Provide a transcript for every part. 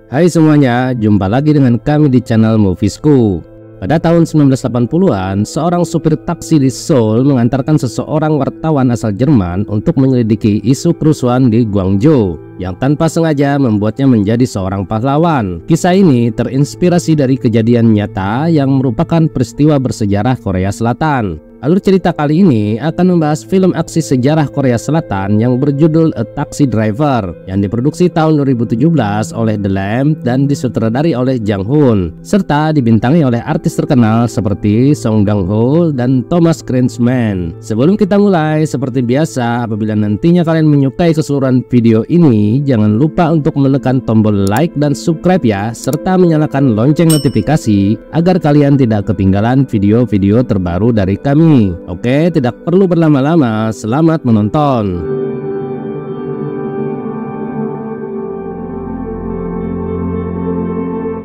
Hai semuanya, jumpa lagi dengan kami di channel Moviesku. Pada tahun 1980-an, seorang supir taksi di Seoul mengantarkan seseorang wartawan asal Jerman untuk menyelidiki isu kerusuhan di Gwangju yang tanpa sengaja membuatnya menjadi seorang pahlawan. Kisah ini terinspirasi dari kejadian nyata yang merupakan peristiwa bersejarah Korea Selatan. Alur cerita kali ini akan membahas film aksi sejarah Korea Selatan yang berjudul A Taxi Driver yang diproduksi tahun 2017 oleh The Lamb dan disutradari oleh Jang Hoon, serta dibintangi oleh artis terkenal seperti Song Dang Ho dan Thomas Krentzmann. Sebelum kita mulai, seperti biasa, apabila nantinya kalian menyukai keseluruhan video ini, jangan lupa untuk menekan tombol like dan subscribe ya, serta menyalakan lonceng notifikasi agar kalian tidak ketinggalan video-video terbaru dari kami. Oke, tidak perlu berlama-lama, selamat menonton.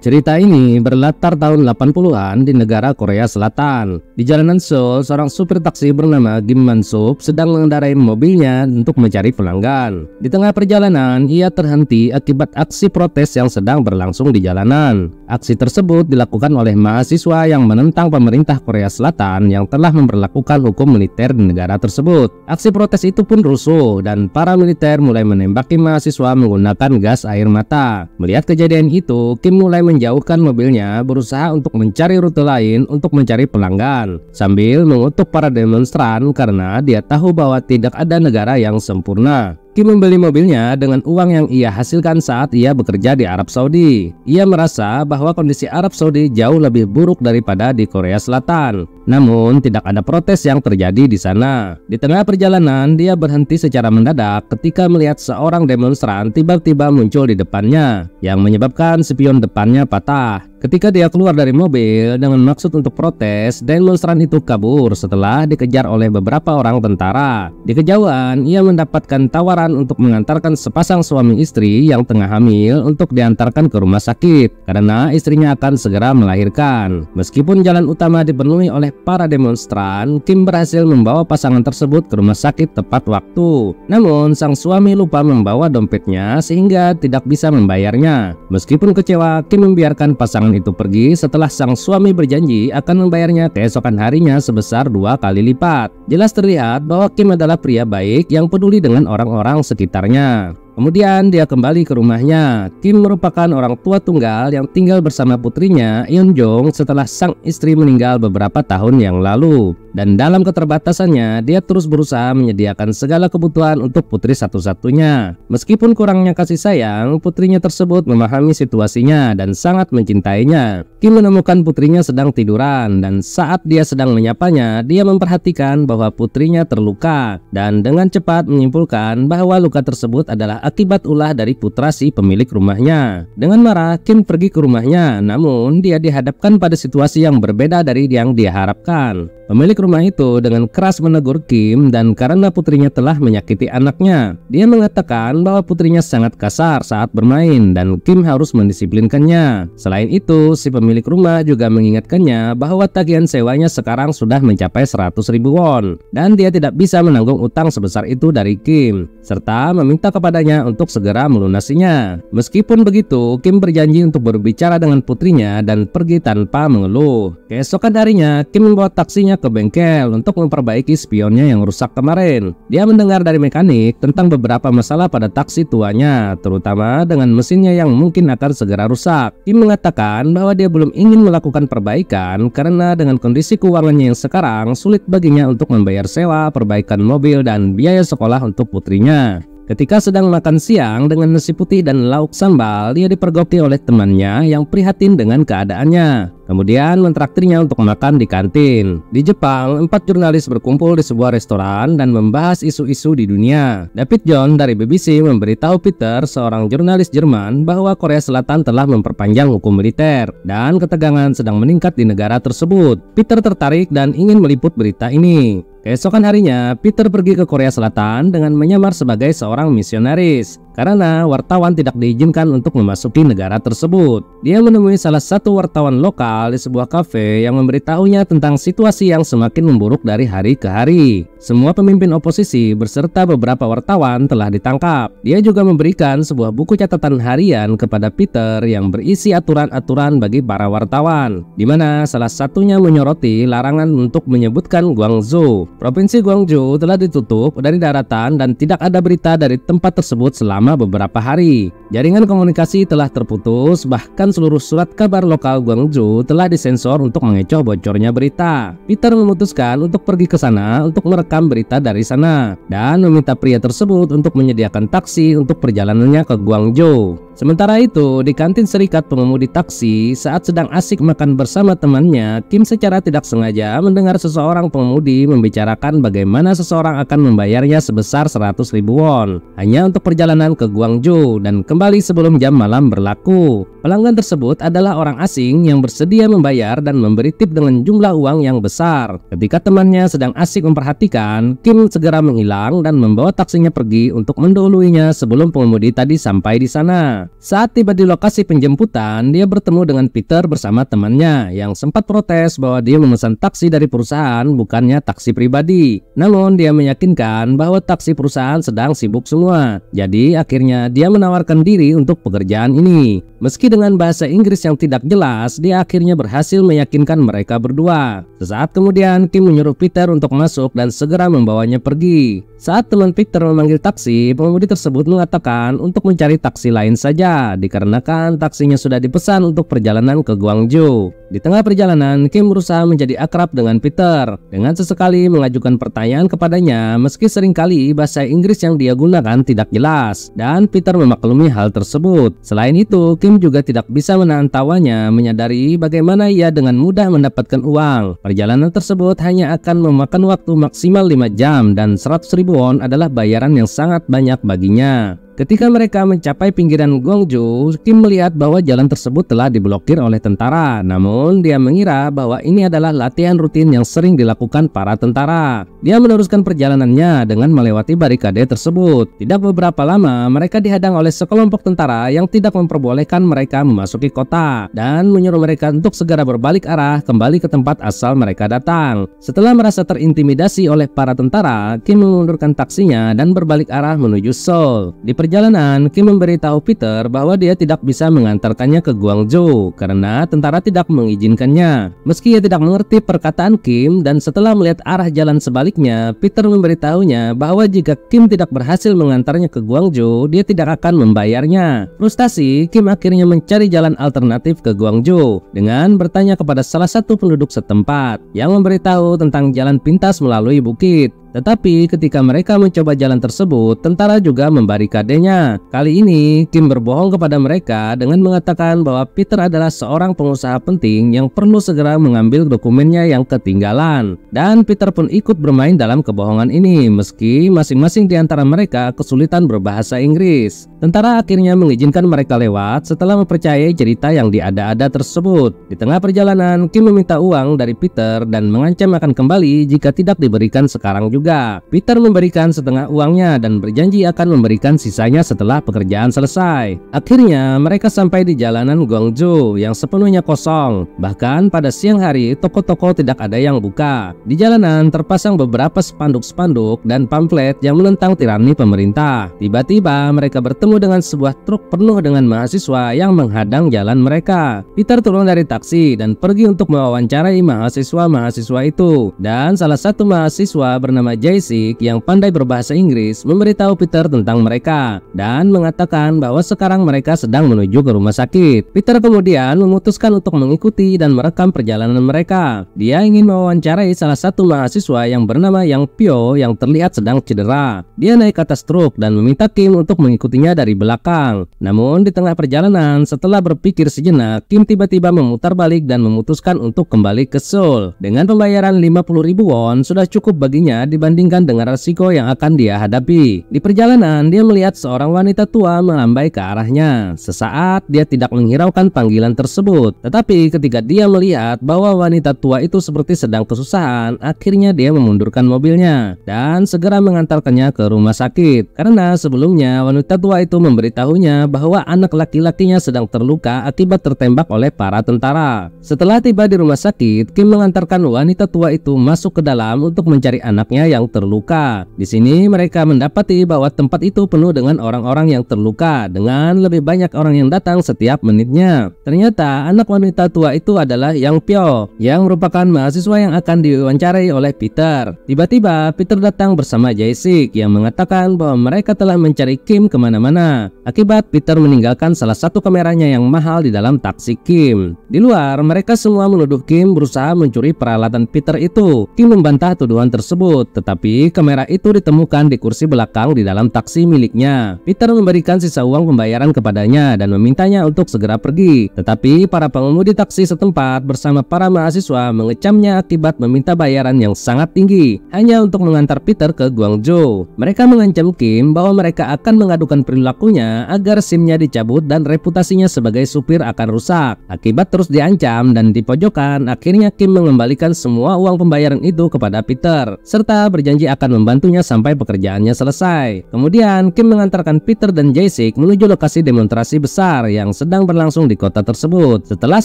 Cerita ini berlatar tahun 80-an di negara Korea Selatan. Di jalanan Seoul, seorang supir taksi bernama Kim Man-sup sedang mengendarai mobilnya untuk mencari pelanggan. Di tengah perjalanan, ia terhenti akibat aksi protes yang sedang berlangsung di jalanan. Aksi tersebut dilakukan oleh mahasiswa yang menentang pemerintah Korea Selatan yang telah memberlakukan hukum militer di negara tersebut. Aksi protes itu pun rusuh dan para militer mulai menembaki mahasiswa menggunakan gas air mata. Melihat kejadian itu, Kim mulai menjauhkan mobilnya, berusaha untuk mencari rute lain untuk mencari pelanggan, sambil mengutuk para demonstran karena dia tahu bahwa tidak ada negara yang sempurna. Kim membeli mobilnya dengan uang yang ia hasilkan saat ia bekerja di Arab Saudi. Ia merasa bahwa kondisi Arab Saudi jauh lebih buruk daripada di Korea Selatan. Namun, tidak ada protes yang terjadi di sana. Di tengah perjalanan, dia berhenti secara mendadak ketika melihat seorang demonstran tiba-tiba muncul di depannya, yang menyebabkan spion depannya patah. Ketika dia keluar dari mobil dengan maksud untuk protes, demonstran itu kabur setelah dikejar oleh beberapa orang tentara. Di kejauhan, ia mendapatkan tawaran untuk mengantarkan sepasang suami istri yang tengah hamil untuk diantarkan ke rumah sakit karena istrinya akan segera melahirkan. Meskipun jalan utama dipenuhi oleh para demonstran, Kim berhasil membawa pasangan tersebut ke rumah sakit tepat waktu. Namun, sang suami lupa membawa dompetnya sehingga tidak bisa membayarnya. Meskipun kecewa, Kim membiarkan pasangan itu pergi setelah sang suami berjanji akan membayarnya keesokan harinya sebesar 2 kali lipat. Jelas terlihat bahwa Kim adalah pria baik yang peduli dengan orang-orang sekitarnya. Kemudian dia kembali ke rumahnya. Kim merupakan orang tua tunggal yang tinggal bersama putrinya Eun Jong setelah sang istri meninggal beberapa tahun yang lalu. Dan dalam keterbatasannya, dia terus berusaha menyediakan segala kebutuhan untuk putri satu-satunya. Meskipun kurangnya kasih sayang, putrinya tersebut memahami situasinya dan sangat mencintainya. Kim menemukan putrinya sedang tiduran, dan saat dia sedang menyapanya, dia memperhatikan bahwa putrinya terluka dan dengan cepat menyimpulkan bahwa luka tersebut adalah akibat ulah dari putra si pemilik rumahnya. Dengan marah, Kim pergi ke rumahnya, namun dia dihadapkan pada situasi yang berbeda dari yang dia harapkan. Pemilik rumah itu dengan keras menegur Kim dan karena putrinya telah menyakiti anaknya. Dia mengatakan bahwa putrinya sangat kasar saat bermain dan Kim harus mendisiplinkannya. Selain itu, si pemilik rumah juga mengingatkannya bahwa tagihan sewanya sekarang sudah mencapai 100.000 won dan dia tidak bisa menanggung utang sebesar itu dari Kim, serta meminta kepadanya untuk segera melunasinya. Meskipun begitu, Kim berjanji untuk berbicara dengan putrinya dan pergi tanpa mengeluh. Keesokan harinya, Kim membawa taksinya ke bengkel untuk memperbaiki spionnya yang rusak kemarin. Dia mendengar dari mekanik tentang beberapa masalah pada taksi tuanya, terutama dengan mesinnya yang mungkin akan segera rusak. Kim mengatakan bahwa dia belum ingin melakukan perbaikan karena dengan kondisi keuangannya yang sekarang sulit baginya untuk membayar sewa, perbaikan mobil, dan biaya sekolah untuk putrinya. Ketika sedang makan siang dengan nasi putih dan lauk sambal, dia dipergoki oleh temannya yang prihatin dengan keadaannya. Kemudian mentraktirnya untuk makan di kantin. Di Jepang, 4 jurnalis berkumpul di sebuah restoran dan membahas isu-isu di dunia. David John dari BBC memberitahu Peter, seorang jurnalis Jerman, bahwa Korea Selatan telah memperpanjang hukum militer dan ketegangan sedang meningkat di negara tersebut. Peter tertarik dan ingin meliput berita ini. Keesokan harinya, Peter pergi ke Korea Selatan dengan menyamar sebagai seorang misionaris. karena wartawan tidak diizinkan untuk memasuki negara tersebut. Dia menemui salah satu wartawan lokal di sebuah kafe yang memberitahunya tentang situasi yang semakin memburuk dari hari ke hari. Semua pemimpin oposisi beserta beberapa wartawan telah ditangkap. Dia juga memberikan sebuah buku catatan harian kepada Peter yang berisi aturan-aturan bagi para wartawan, di mana salah satunya menyoroti larangan untuk menyebutkan Guangzhou. Provinsi Guangzhou telah ditutup dari daratan dan tidak ada berita dari tempat tersebut selama beberapa hari. Jaringan komunikasi telah terputus, bahkan seluruh surat kabar lokal Guangzhou telah disensor untuk mengecoh bocornya berita. Peter memutuskan untuk pergi ke sana untuk merekam berita dari sana dan meminta pria tersebut untuk menyediakan taksi untuk perjalanannya ke Guangzhou. Sementara itu, di kantin serikat pengemudi taksi, saat sedang asik makan bersama temannya, Kim secara tidak sengaja mendengar seseorang pengemudi membicarakan bagaimana seseorang akan membayarnya sebesar 100.000 won hanya untuk perjalanan ke Guangzhou dan kembali sebelum jam malam berlaku. Pelanggan tersebut adalah orang asing yang bersedia membayar dan memberi tip dengan jumlah uang yang besar. Ketika temannya sedang asik memperhatikan, Kim segera menghilang dan membawa taksinya pergi untuk mendahuluinya sebelum pengemudi tadi sampai di sana. Saat tiba di lokasi penjemputan, dia bertemu dengan Peter bersama temannya yang sempat protes bahwa dia memesan taksi dari perusahaan bukannya taksi pribadi. Namun dia meyakinkan bahwa taksi perusahaan sedang sibuk semua. Jadi akhirnya dia menawarkan diri untuk pekerjaan ini. Meski dengan bahasa Inggris yang tidak jelas, dia akhirnya berhasil meyakinkan mereka berdua. Sesaat kemudian Kim menyuruh Peter untuk masuk dan segera membawanya pergi. Saat teman Peter memanggil taksi, pengemudi tersebut mengatakan untuk mencari taksi lain saja dikarenakan taksinya sudah dipesan untuk perjalanan ke Guangzhou. Di tengah perjalanan, Kim berusaha menjadi akrab dengan Peter dengan sesekali mengajukan pertanyaan kepadanya meski seringkali bahasa Inggris yang dia gunakan tidak jelas, dan Peter memaklumi hal tersebut. Selain itu, Kim juga tidak bisa menahan tawanya menyadari bagaimana ia dengan mudah mendapatkan uang. Perjalanan tersebut hanya akan memakan waktu maksimal 5 jam dan 100.000 won adalah bayaran yang sangat banyak baginya. Ketika mereka mencapai pinggiran Guangzhou, Kim melihat bahwa jalan tersebut telah diblokir oleh tentara. Namun, dia mengira bahwa ini adalah latihan rutin yang sering dilakukan para tentara. Dia meneruskan perjalanannya dengan melewati barikade tersebut. Tidak beberapa lama, mereka dihadang oleh sekelompok tentara yang tidak memperbolehkan mereka memasuki kota dan menyuruh mereka untuk segera berbalik arah kembali ke tempat asal mereka datang. Setelah merasa terintimidasi oleh para tentara, Kim mengundurkan taksinya dan berbalik arah menuju Seoul. Di perjalanan, Kim memberitahu Peter bahwa dia tidak bisa mengantarkannya ke Guangzhou karena tentara tidak mengizinkannya. Meski ia tidak mengerti perkataan Kim dan setelah melihat arah jalan sebaliknya, Peter memberitahunya bahwa jika Kim tidak berhasil mengantarnya ke Guangzhou, dia tidak akan membayarnya. Frustasi, Kim akhirnya mencari jalan alternatif ke Guangzhou dengan bertanya kepada salah satu penduduk setempat yang memberitahu tentang jalan pintas melalui bukit. Tetapi ketika mereka mencoba jalan tersebut, tentara juga membarikadenya. Kali ini, Kim berbohong kepada mereka dengan mengatakan bahwa Peter adalah seorang pengusaha penting yang perlu segera mengambil dokumennya yang ketinggalan. Dan Peter pun ikut bermain dalam kebohongan ini, meski masing-masing di antara mereka kesulitan berbahasa Inggris. Tentara akhirnya mengizinkan mereka lewat setelah mempercayai cerita yang diada-ada tersebut. Di tengah perjalanan, Kim meminta uang dari Peter dan mengancam akan kembali jika tidak diberikan sekarang juga. Peter memberikan setengah uangnya dan berjanji akan memberikan sisanya setelah pekerjaan selesai. Akhirnya mereka sampai di jalanan Guangzhou yang sepenuhnya kosong. Bahkan pada siang hari toko-toko tidak ada yang buka. Di jalanan terpasang beberapa spanduk-spanduk dan pamflet yang menentang tirani pemerintah. Tiba-tiba mereka bertemu dengan sebuah truk penuh dengan mahasiswa yang menghadang jalan mereka. Peter turun dari taksi dan pergi untuk mewawancarai mahasiswa-mahasiswa itu. Dan salah satu mahasiswa bernama Jae-sik yang pandai berbahasa Inggris memberitahu Peter tentang mereka dan mengatakan bahwa sekarang mereka sedang menuju ke rumah sakit. Peter kemudian memutuskan untuk mengikuti dan merekam perjalanan mereka. Dia ingin mewawancarai salah satu mahasiswa yang bernama Yang Pyo yang terlihat sedang cedera. Dia naik ke atas truk dan meminta Kim untuk mengikutinya dari belakang. Namun di tengah perjalanan, setelah berpikir sejenak, Kim tiba-tiba memutar balik dan memutuskan untuk kembali ke Seoul. Dengan pembayaran 50.000 won sudah cukup baginya di dibandingkan dengan resiko yang akan dia hadapi. Di perjalanan, dia melihat seorang wanita tua melambai ke arahnya. Sesaat dia tidak menghiraukan panggilan tersebut, tetapi ketika dia melihat bahwa wanita tua itu seperti sedang kesusahan, akhirnya dia memundurkan mobilnya dan segera mengantarkannya ke rumah sakit. Karena sebelumnya wanita tua itu memberitahunya bahwa anak laki-lakinya sedang terluka akibat tertembak oleh para tentara. Setelah tiba di rumah sakit, Kim mengantarkan wanita tua itu masuk ke dalam untuk mencari anaknya yang terluka. Di sini mereka mendapati bahwa tempat itu penuh dengan orang-orang yang terluka, dengan lebih banyak orang yang datang setiap menitnya. Ternyata anak wanita tua itu adalah Yang Pyo, yang merupakan mahasiswa yang akan diwawancarai oleh Peter. Tiba-tiba Peter datang bersama Jae-sik yang mengatakan bahwa mereka telah mencari Kim kemana-mana akibat Peter meninggalkan salah satu kameranya yang mahal di dalam taksi Kim. Di luar, mereka semua menuduh Kim berusaha mencuri peralatan Peter itu. Kim membantah tuduhan tersebut, tetapi kamera itu ditemukan di kursi belakang di dalam taksi miliknya. Peter memberikan sisa uang pembayaran kepadanya dan memintanya untuk segera pergi, tetapi para pengemudi taksi setempat bersama para mahasiswa mengecamnya akibat meminta bayaran yang sangat tinggi hanya untuk mengantar Peter ke Guangzhou. Mereka mengancam Kim bahwa mereka akan mengadukan perilakunya agar SIM-nya dicabut dan reputasinya sebagai supir akan rusak. Akibat terus diancam dan dipojokkan, akhirnya Kim mengembalikan semua uang pembayaran itu kepada Peter serta berjanji akan membantunya sampai pekerjaannya selesai. Kemudian Kim mengantarkan Peter dan Jae-sik menuju lokasi demonstrasi besar yang sedang berlangsung di kota tersebut. Setelah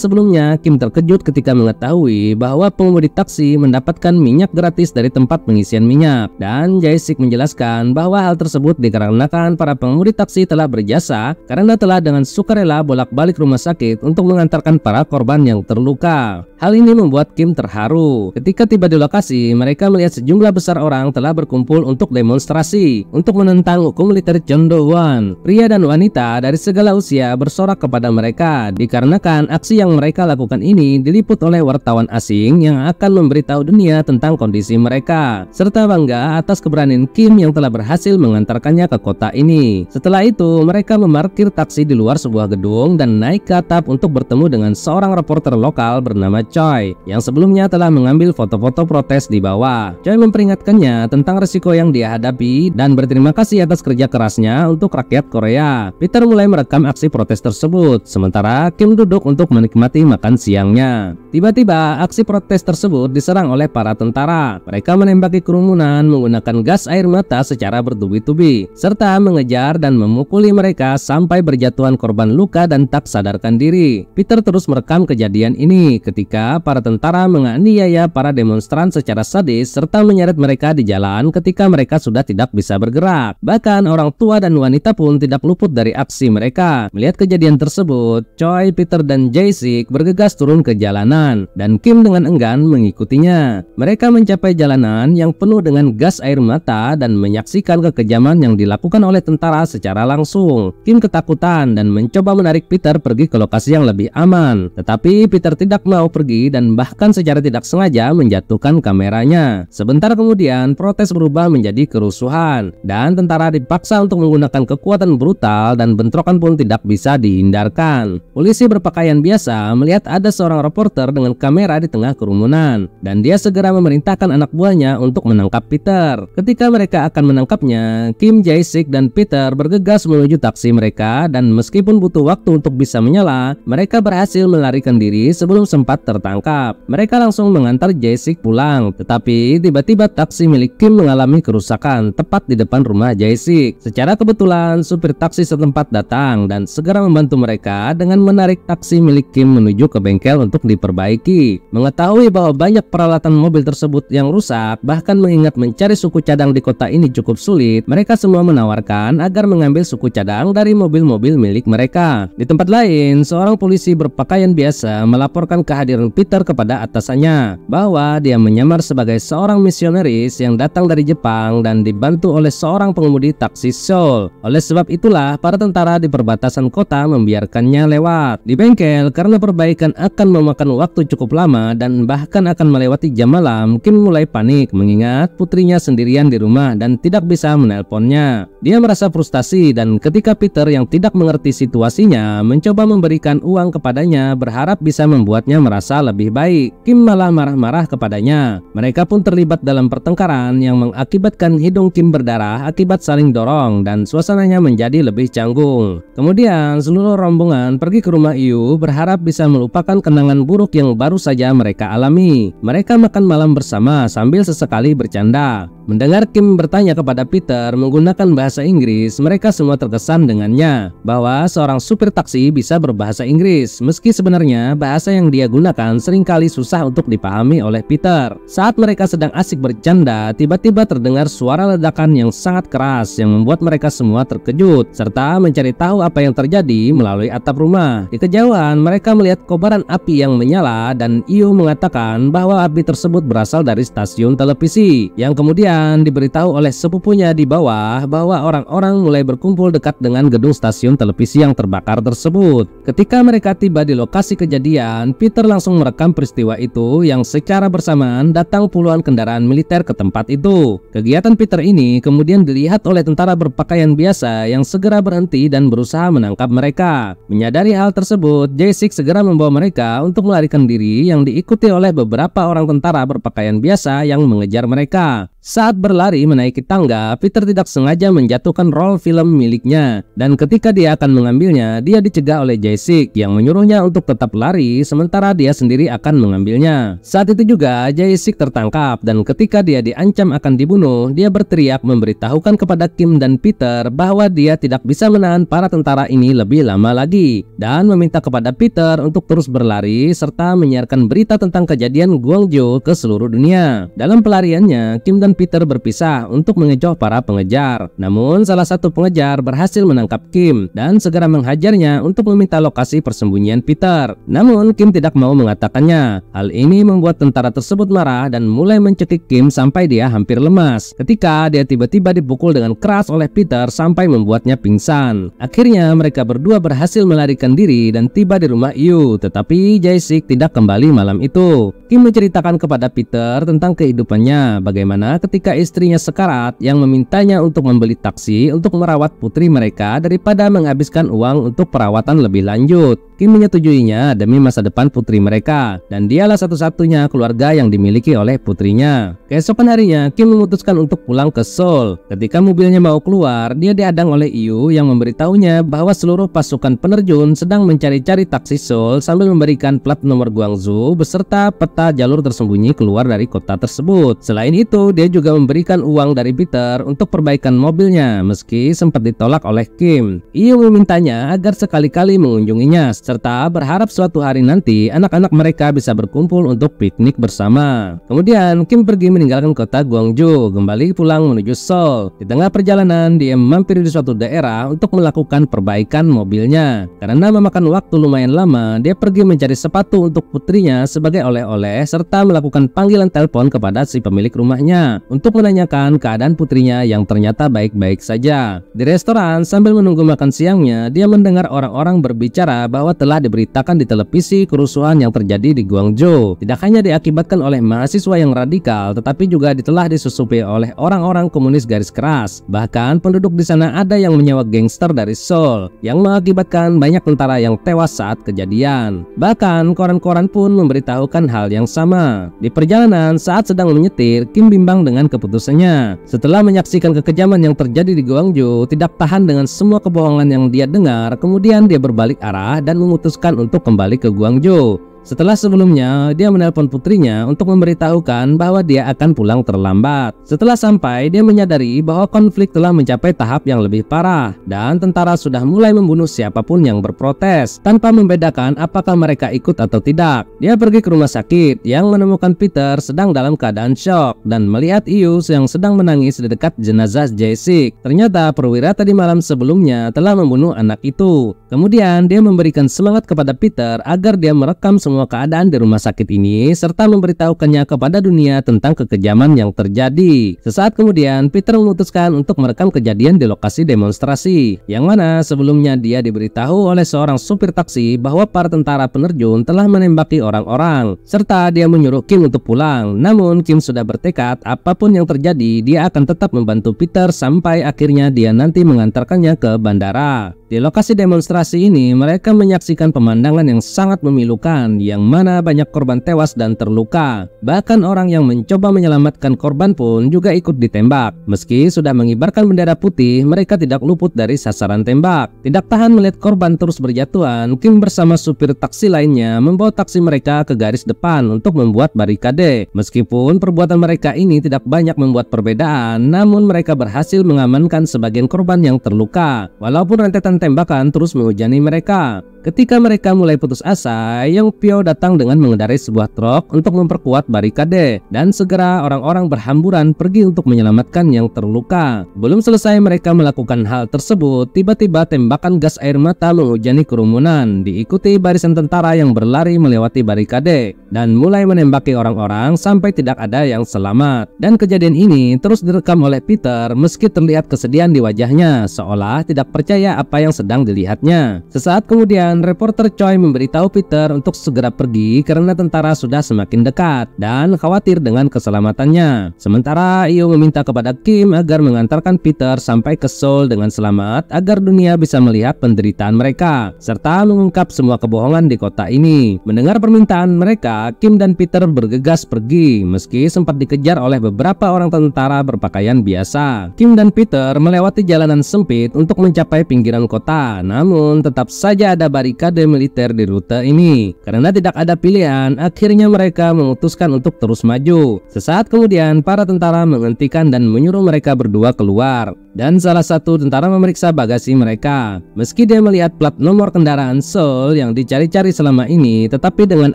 sebelumnya Kim terkejut ketika mengetahui bahwa pengemudi taksi mendapatkan minyak gratis dari tempat pengisian minyak, dan Jae-sik menjelaskan bahwa hal tersebut dikarenakan para pengemudi taksi telah berjasa karena telah dengan sukarela bolak-balik rumah sakit untuk mengantarkan para korban yang terluka. Hal ini membuat Kim terharu. Ketika tiba di lokasi, mereka melihat sejumlah besar orang telah berkumpul untuk demonstrasi untuk menentang hukum militer Chon Do-won. Pria dan wanita dari segala usia bersorak kepada mereka dikarenakan aksi yang mereka lakukan ini diliput oleh wartawan asing yang akan memberitahu dunia tentang kondisi mereka, serta bangga atas keberanian Kim yang telah berhasil mengantarkannya ke kota ini. Setelah itu, mereka memarkir taksi di luar sebuah gedung dan naik ke atap untuk bertemu dengan seorang reporter lokal bernama Choi yang sebelumnya telah mengambil foto-foto protes di bawah. Choi memperingatkannya tentang risiko yang dia hadapi dan berterima kasih atas kerja kerasnya untuk rakyat Korea. Peter mulai merekam aksi protes tersebut, sementara Kim duduk untuk menikmati makan siangnya. Tiba-tiba aksi protes tersebut diserang oleh para tentara. Mereka menembaki kerumunan menggunakan gas air mata secara bertubi-tubi serta mengejar dan memukuli mereka sampai berjatuhan korban luka dan tak sadarkan diri. Peter terus merekam kejadian ini ketika para tentara menganiaya para demonstran secara sadis serta menyeret mereka di jalan ketika mereka sudah tidak bisa bergerak. Bahkan orang tua dan wanita pun tidak luput dari aksi mereka. Melihat kejadian tersebut, Choi, Peter, dan Jae-sik bergegas turun ke jalanan dan Kim dengan enggan mengikutinya. Mereka mencapai jalanan yang penuh dengan gas air mata dan menyaksikan kekejaman yang dilakukan oleh tentara secara langsung. Kim ketakutan dan mencoba menarik Peter pergi ke lokasi yang lebih aman, tetapi Peter tidak mau pergi dan bahkan secara tidak sengaja menjatuhkan kameranya. Sebentar kemudian protes berubah menjadi kerusuhan dan tentara dipaksa untuk menggunakan kekuatan brutal dan bentrokan pun tidak bisa dihindarkan. Polisi berpakaian biasa melihat ada seorang reporter dengan kamera di tengah kerumunan dan dia segera memerintahkan anak buahnya untuk menangkap Peter. Ketika mereka akan menangkapnya, Kim, Jae-sik, dan Peter bergegas menuju taksi mereka dan meskipun butuh waktu untuk bisa menyala, mereka berhasil melarikan diri sebelum sempat tertangkap. Mereka langsung mengantar Jae-sik pulang, tetapi tiba-tiba taksi milik Kim mengalami kerusakan tepat di depan rumah Jae-sik. Secara kebetulan, supir taksi setempat datang dan segera membantu mereka dengan menarik taksi milik Kim menuju ke bengkel untuk diperbaiki. Mengetahui bahwa banyak peralatan mobil tersebut yang rusak, bahkan mengingat mencari suku cadang di kota ini cukup sulit, mereka semua menawarkan agar mengambil suku cadang dari mobil-mobil milik mereka. Di tempat lain, seorang polisi berpakaian biasa melaporkan kehadiran Peter kepada atasannya bahwa dia menyamar sebagai seorang misionaris yang datang dari Jepang dan dibantu oleh seorang pengemudi taksi Seoul. Oleh sebab itulah, para tentara di perbatasan kota membiarkannya lewat. Di bengkel, karena perbaikan akan memakan waktu cukup lama dan bahkan akan melewati jam malam, Kim mulai panik mengingat putrinya sendirian di rumah dan tidak bisa menelponnya. Dia merasa frustasi dan ketika Peter yang tidak mengerti situasinya mencoba memberikan uang kepadanya berharap bisa membuatnya merasa lebih baik, Kim malah marah-marah kepadanya. Mereka pun terlibat dalam pertengkaran yang mengakibatkan hidung Kim berdarah akibat saling dorong dan suasananya menjadi lebih canggung. Kemudian seluruh rombongan pergi ke rumah Yu berharap bisa melupakan kenangan buruk yang baru saja mereka alami. Mereka makan malam bersama sambil sesekali bercanda. Mendengar Kim bertanya kepada Peter menggunakan bahasa Inggris, mereka semua terkesan dengannya bahwa seorang supir taksi bisa berbahasa Inggris, meski sebenarnya bahasa yang dia gunakan seringkali susah untuk dipahami oleh Peter. Saat mereka sedang asik bercanda, tiba-tiba terdengar suara ledakan yang sangat keras yang membuat mereka semua terkejut, serta mencari tahu apa yang terjadi melalui atap rumah. Di kejauhan, mereka melihat kobaran api yang menyala dan Yu mengatakan bahwa api tersebut berasal dari stasiun televisi, yang kemudian diberitahu oleh sepupunya di bawah bahwa orang-orang mulai berkumpul dekat dengan gedung stasiun televisi yang terbakar tersebut. Ketika mereka tiba di lokasi kejadian, Peter langsung merekam peristiwa itu yang secara bersamaan datang puluhan kendaraan militer ke tempat itu. Kegiatan Peter ini kemudian dilihat oleh tentara berpakaian biasa yang segera berhenti dan berusaha menangkap mereka. Menyadari hal tersebut, J6 segera membawa mereka untuk melarikan diri yang diikuti oleh beberapa orang tentara berpakaian biasa yang mengejar mereka. Saat berlari menaiki tangga, Peter tidak sengaja menjatuhkan roll film miliknya, dan ketika dia akan mengambilnya, dia dicegah oleh J6 yang menyuruhnya untuk tetap lari sementara dia sendiri akan mengambilnya. Saat itu juga J6 tertangkap, dan ketika dia diancam akan dibunuh, dia berteriak memberitahukan kepada Kim dan Peter bahwa dia tidak bisa menahan para tentara ini lebih lama lagi, dan meminta kepada Peter untuk terus berlari serta menyiarkan berita tentang kejadian Guangzhou ke seluruh dunia. Dalam pelariannya, Kim dan Peter berpisah untuk mengejar para pengejar. Namun salah satu pengejar berhasil menangkap Kim dan segera menghajarnya untuk meminta lokasi persembunyian Peter. Namun Kim tidak mau mengatakannya. Hal ini membuat tentara tersebut marah dan mulai mencekik Kim sampai dia hampir lemas. Ketika dia tiba-tiba dipukul dengan keras oleh Peter sampai membuatnya pingsan. Akhirnya mereka berdua berhasil melarikan diri dan tiba di rumah Yu, tetapi J6 tidak kembali malam itu. Kim menceritakan kepada Peter tentang kehidupannya, bagaimana ketika istrinya sekarat yang memintanya untuk membeli taksi untuk merawat putri mereka daripada menghabiskan uang untuk perawatan lebih lanjut. Kim menyetujuinya demi masa depan putri mereka, dan dialah satu-satunya keluarga yang dimiliki oleh putrinya. Keesokan harinya, Kim memutuskan untuk pulang ke Seoul. Ketika mobilnya mau keluar, dia dihadang oleh Yu yang memberitahunya bahwa seluruh pasukan penerjun sedang mencari-cari taksi Seoul sambil memberikan plat nomor Guangzhou beserta peta jalur tersembunyi keluar dari kota tersebut. Selain itu, dia juga memberikan uang dari Peter untuk perbaikan mobilnya, meski sempat ditolak oleh Kim. Yu memintanya agar sekali-kali mengunjunginya, serta berharap suatu hari nanti anak-anak mereka bisa berkumpul untuk piknik bersama. Kemudian Kim pergi meninggalkan kota Guangzhou, kembali pulang menuju Seoul. Di tengah perjalanan, dia mampir di suatu daerah untuk melakukan perbaikan mobilnya. Karena memakan waktu lumayan lama, dia pergi mencari sepatu untuk putrinya sebagai oleh-oleh serta melakukan panggilan telepon kepada si pemilik rumahnya untuk menanyakan keadaan putrinya yang ternyata baik-baik saja. Di restoran sambil menunggu makan siangnya, dia mendengar orang-orang berbicara bahwa telah diberitakan di televisi kerusuhan yang terjadi di Guangzhou tidak hanya diakibatkan oleh mahasiswa yang radikal, tetapi juga telah disusupi oleh orang-orang komunis garis keras. Bahkan penduduk di sana ada yang menyewa gangster dari Seoul yang mengakibatkan banyak tentara yang tewas saat kejadian. Bahkan koran-koran pun memberitahukan hal yang sama. Di perjalanan saat sedang menyetir, Kim bimbang dengan keputusannya. Setelah menyaksikan kekejaman yang terjadi di Guangzhou, tidak tahan dengan semua kebohongan yang dia dengar, kemudian dia berbalik arah dan memutuskan untuk kembali ke Guangzhou. Setelah sebelumnya, dia menelpon putrinya untuk memberitahukan bahwa dia akan pulang terlambat. Setelah sampai, dia menyadari bahwa konflik telah mencapai tahap yang lebih parah dan tentara sudah mulai membunuh siapapun yang berprotes tanpa membedakan apakah mereka ikut atau tidak. Dia pergi ke rumah sakit yang menemukan Peter sedang dalam keadaan syok dan melihat Yu yang sedang menangis di dekat jenazah J6. Ternyata perwira tadi malam sebelumnya telah membunuh anak itu. Kemudian dia memberikan semangat kepada Peter agar dia merekam semua keadaan di rumah sakit ini serta memberitahukannya kepada dunia tentang kekejaman yang terjadi. Sesaat kemudian, Peter memutuskan untuk merekam kejadian di lokasi demonstrasi, yang mana sebelumnya dia diberitahu oleh seorang supir taksi bahwa para tentara penerjun telah menembaki orang-orang, serta dia menyuruh Kim untuk pulang. Namun Kim sudah bertekad apapun yang terjadi, dia akan tetap membantu Peter sampai akhirnya dia nanti mengantarkannya ke bandara. Di lokasi demonstrasi ini, mereka menyaksikan pemandangan yang sangat memilukan, yang mana banyak korban tewas dan terluka. Bahkan orang yang mencoba menyelamatkan korban pun juga ikut ditembak. Meski sudah mengibarkan bendera putih, mereka tidak luput dari sasaran tembak. Tidak tahan melihat korban terus berjatuhan, Kim bersama supir taksi lainnya membawa taksi mereka ke garis depan untuk membuat barikade. Meskipun perbuatan mereka ini tidak banyak membuat perbedaan, namun mereka berhasil mengamankan sebagian korban yang terluka, walaupun rentetan tembakan terus menghujani mereka. Ketika mereka mulai putus asa, Yong Pyo datang dengan mengendarai sebuah truk untuk memperkuat barikade, dan segera orang-orang berhamburan pergi untuk menyelamatkan yang terluka. Belum selesai mereka melakukan hal tersebut, tiba-tiba tembakan gas air mata menghujani kerumunan, diikuti barisan tentara yang berlari melewati barikade dan mulai menembaki orang-orang sampai tidak ada yang selamat. Dan kejadian ini terus direkam oleh Peter meski terlihat kesedihan di wajahnya, seolah tidak percaya apa yang sedang dilihatnya. Sesaat kemudian reporter Choi memberitahu Peter untuk segera pergi karena tentara sudah semakin dekat dan khawatir dengan keselamatannya. Sementara Io meminta kepada Kim agar mengantarkan Peter sampai ke Seoul dengan selamat agar dunia bisa melihat penderitaan mereka serta mengungkap semua kebohongan di kota ini. Mendengar permintaan mereka, Kim dan Peter bergegas pergi meski sempat dikejar oleh beberapa orang tentara berpakaian biasa. Kim dan Peter melewati jalanan sempit untuk mencapai pinggiran kota, namun tetap saja ada barikade militer di rute ini. Karena tidak ada pilihan, akhirnya mereka memutuskan untuk terus maju. Sesaat kemudian, para tentara menghentikan dan menyuruh mereka berdua keluar. Dan salah satu tentara memeriksa bagasi mereka. Meski dia melihat plat nomor kendaraan Seoul yang dicari-cari selama ini, tetapi dengan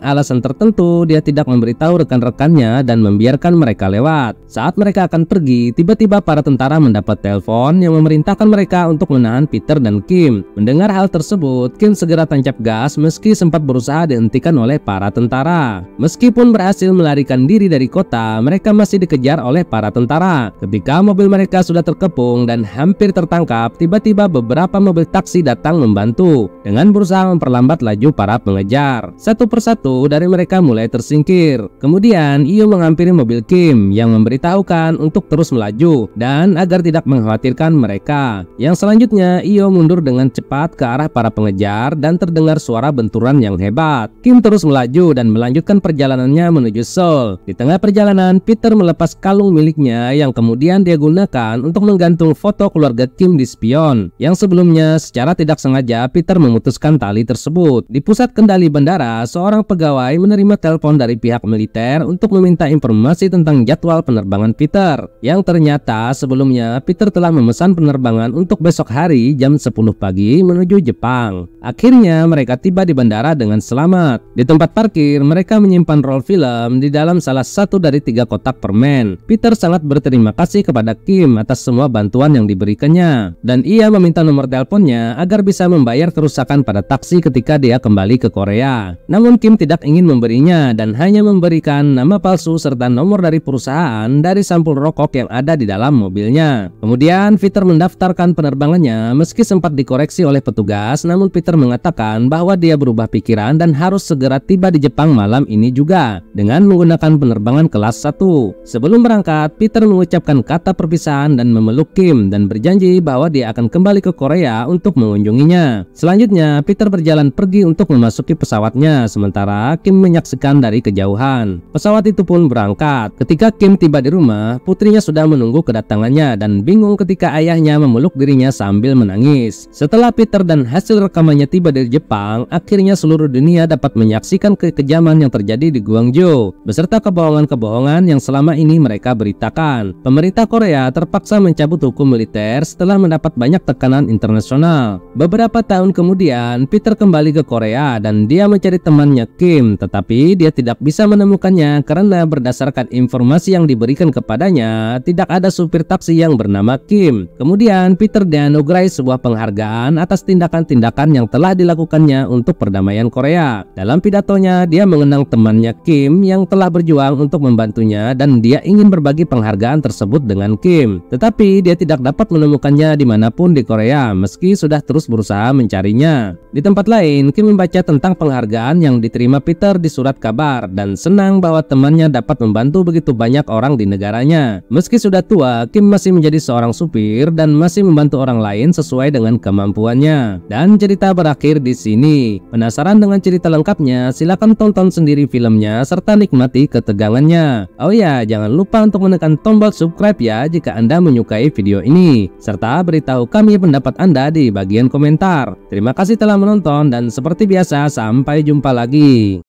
alasan tertentu dia tidak memberitahu rekan-rekannya dan membiarkan mereka lewat. Saat mereka akan pergi, tiba-tiba para tentara mendapat telepon yang memerintahkan mereka untuk menahan Peter dan Kim. Mendengar hal tersebut, Kim segera tancap gas meski sempat berusaha dihentikan oleh para tentara. Meskipun berhasil melarikan diri dari kota, mereka masih dikejar oleh para tentara. Ketika mobil mereka sudah terkepung dan hampir tertangkap, tiba-tiba beberapa mobil taksi datang membantu dengan berusaha memperlambat laju para pengejar. Satu persatu dari mereka mulai tersingkir. Kemudian Io menghampiri mobil Kim yang memberitahukan untuk terus melaju dan agar tidak mengkhawatirkan mereka. Yang selanjutnya Io mundur dengan cepat ke arah para pengejar dan terdengar suara benturan yang hebat. Kim terus melaju dan melanjutkan perjalanannya menuju Seoul. Di tengah perjalanan, Peter melepas kalung miliknya yang kemudian dia gunakan untuk menggantung foto keluarga Kim di spion. Yang sebelumnya secara tidak sengaja Peter memutuskan tali tersebut. Di pusat kendali bandara, seorang pegawai menerima telepon dari pihak militer untuk meminta informasi tentang jadwal penerbangan Peter. Yang ternyata sebelumnya Peter telah memesan penerbangan untuk besok hari jam 10 pagi menuju Jepang. Akhirnya mereka tiba di bandara dengan selamat. Di tempat parkir, mereka menyimpan roll film di dalam salah satu dari 3 kotak permen. Peter sangat berterima kasih kepada Kim atas semua bantuan yang diberikannya, dan ia meminta nomor teleponnya agar bisa membayar kerusakan pada taksi ketika dia kembali ke Korea. Namun Kim tidak ingin memberinya dan hanya memberikan nama palsu serta nomor dari perusahaan dari sampul rokok yang ada di dalam mobilnya. Kemudian Peter mendaftarkan penerbangannya meski sempat dikoreksi oleh petugas, namun Peter mengatakan bahwa dia berubah pikiran dan harus segera tiba di Jepang malam ini juga dengan menggunakan penerbangan kelas 1. Sebelum berangkat, Peter mengucapkan kata perpisahan dan memeluk Kim dan berjanji bahwa dia akan kembali ke Korea untuk mengunjunginya. Selanjutnya, Peter berjalan pergi untuk memasuki pesawatnya, sementara Kim menyaksikan dari kejauhan. Pesawat itu pun berangkat. Ketika Kim tiba di rumah, putrinya sudah menunggu kedatangannya dan bingung ketika ayahnya memeluk dirinya sambil menangis. Setelah Peter dan hasil rekamannya tiba di Jepang, akhirnya seluruh dunia dapat menyaksikan kekejaman yang terjadi di Gwangju, beserta kebohongan-kebohongan yang selama ini mereka beritakan. Pemerintah Korea terpaksa mencabut hukum militer setelah mendapat banyak tekanan internasional. Beberapa tahun kemudian, Peter kembali ke Korea dan dia mencari temannya Kim, tetapi dia tidak bisa menemukannya karena berdasarkan informasi yang diberikan kepadanya, tidak ada supir taksi yang bernama Kim. Kemudian Peter dianugerahi sebuah penghargaan atas tindakan-tindakan yang telah dilakukannya untuk perdamaian Korea. Dalam pidatonya, dia mengenang temannya Kim yang telah berjuang untuk membantunya dan dia ingin berbagi penghargaan tersebut dengan Kim. Tetapi dia tidak dapat menemukannya dimanapun di Korea meski sudah terus berusaha mencarinya. Di tempat lain, Kim membaca tentang penghargaan yang diterima Peter di surat kabar dan senang bahwa temannya dapat membantu begitu banyak orang di negaranya. Meski sudah tua, Kim masih menjadi seorang supir dan masih membantu orang lain sesuai dengan kemampuannya. Dan cerita berakhir di sini. Penasaran dengan cerita lengkap selengkapnya silahkan tonton sendiri filmnya serta nikmati ketegangannya. Oh ya, jangan lupa untuk menekan tombol subscribe ya jika Anda menyukai video ini, serta beritahu kami pendapat Anda di bagian komentar. Terima kasih telah menonton dan seperti biasa sampai jumpa lagi.